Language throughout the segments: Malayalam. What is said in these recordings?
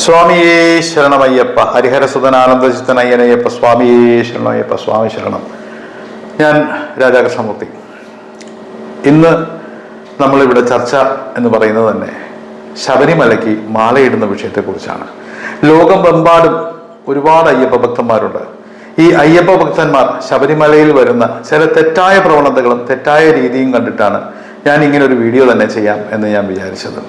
സ്വാമിയേ ശരണമയ്യപ്പ. ഹരിഹരസുതനാനന്ദചിത്തനയ്യനയ്യപ്പ. സ്വാമിയേ ശരണമയ്യപ്പ. സ്വാമി ശരണം. ഞാൻ രാധാകൃഷ്ണമൂർത്തി. ഇന്ന് നമ്മളിവിടെ ചർച്ച എന്ന് പറയുന്നത് തന്നെ ശബരിമലയ്ക്ക് മാലയിടുന്ന വിഷയത്തെക്കുറിച്ചാണ്. ലോകമെമ്പാടും ഒരുപാട് അയ്യപ്പ ഭക്തന്മാരുണ്ട്. ഈ അയ്യപ്പ ഭക്തന്മാർ ശബരിമലയിൽ വരുന്ന ചില തെറ്റായ പ്രവണതകളും തെറ്റായ രീതിയും കണ്ടിട്ടാണ് ഞാൻ ഇങ്ങനെ ഒരു വീഡിയോ തന്നെ ചെയ്യാം എന്ന് ഞാൻ വിചാരിച്ചത്.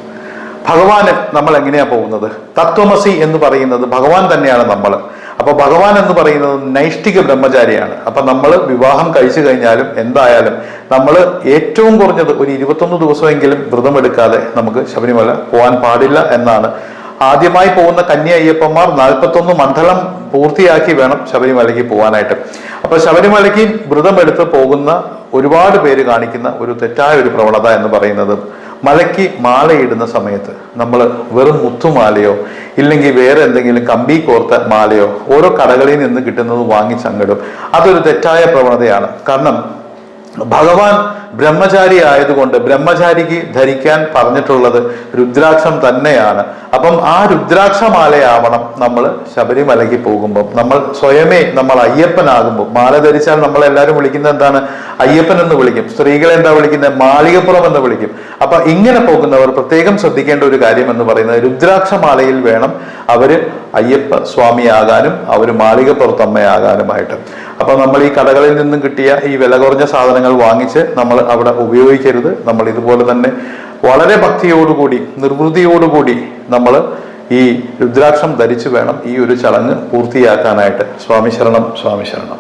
ഭഗവാന് നമ്മൾ എങ്ങനെയാ പോകുന്നത്? തത്വമസി എന്ന് പറയുന്നത് ഭഗവാൻ തന്നെയാണ് നമ്മൾ. അപ്പൊ ഭഗവാൻ എന്ന് പറയുന്നത് നൈഷ്ഠിക ബ്രഹ്മചാരിയാണ്. അപ്പൊ നമ്മൾ വിവാഹം കഴിച്ചു കഴിഞ്ഞാലും എന്തായാലും നമ്മൾ ഏറ്റവും കുറഞ്ഞത് ഒരു 21 ദിവസമെങ്കിലും വ്രതമെടുക്കാതെ നമുക്ക് ശബരിമല പോകാൻ പാടില്ല എന്നാണ്. ആദ്യമായി പോകുന്ന കന്യ അയ്യപ്പന്മാർ 41 മണ്ഡലം പൂർത്തിയാക്കി വേണം ശബരിമലയ്ക്ക് പോകാനായിട്ട്. അപ്പൊ ശബരിമലയ്ക്ക് വ്രതമെടുത്ത് പോകുന്ന ഒരുപാട് പേര് കാണിക്കുന്ന ഒരു തെറ്റായ ഒരു പ്രവണത എന്ന് പറയുന്നത്, മലയ്ക്ക് മാലയിടുന്ന സമയത്ത് നമ്മൾ വെറും മുത്തുമാലയോ ഇല്ലെങ്കിൽ വേറെ എന്തെങ്കിലും കമ്പി കോർത്ത മാലയോ ഓരോ കടകളിൽ നിന്ന് കിട്ടുന്നത് വാങ്ങിച്ചങ്ങിടും. അതൊരു തെറ്റായ പ്രവണതയാണ്. കാരണം ഭഗവാൻ ബ്രഹ്മചാരി ആയതുകൊണ്ട് ബ്രഹ്മചാരിക്ക് ധരിക്കാൻ പറഞ്ഞിട്ടുള്ളത് രുദ്രാക്ഷം തന്നെയാണ്. അപ്പം ആ രുദ്രാക്ഷമാലയാവണം നമ്മൾ ശബരിമലയ്ക്ക് പോകുമ്പോൾ. നമ്മൾ സ്വയമേ നമ്മൾ അയ്യപ്പനാകുമ്പോൾ, മാല ധരിച്ചാൽ നമ്മൾ എല്ലാവരും വിളിക്കുന്നത് എന്താണ്? അയ്യപ്പൻ എന്ന് വിളിക്കും. സ്ത്രീകളെ എന്താ വിളിക്കുന്നത്? മാളികപ്പുറം എന്ന് വിളിക്കും. അപ്പൊ ഇങ്ങനെ പോകുന്നവർ പ്രത്യേകം ശ്രദ്ധിക്കേണ്ട ഒരു കാര്യം എന്ന് പറയുന്നത്, രുദ്രാക്ഷമാലയിൽ വേണം അവര് അയ്യപ്പ സ്വാമിയാകാനും അവര് മാളികപ്പുറത്തമ്മയാകാനുമായിട്ട്. അപ്പൊ നമ്മൾ ഈ കടകളിൽ നിന്നും കിട്ടിയ ഈ വില കുറഞ്ഞ സാധനങ്ങൾ വാങ്ങിച്ച് നമ്മൾ അവിടെ ഉപയോഗിക്കരുത്. നമ്മൾ ഇതുപോലെ തന്നെ വളരെ ഭക്തിയോടുകൂടി നിർവൃതിയോടുകൂടി നമ്മൾ ഈ രുദ്രാക്ഷം ധരിച്ചു വേണം ഈ ഒരു ചടങ്ങ് പൂർത്തിയാക്കാനായിട്ട്. സ്വാമി ശരണം, സ്വാമി ശരണം.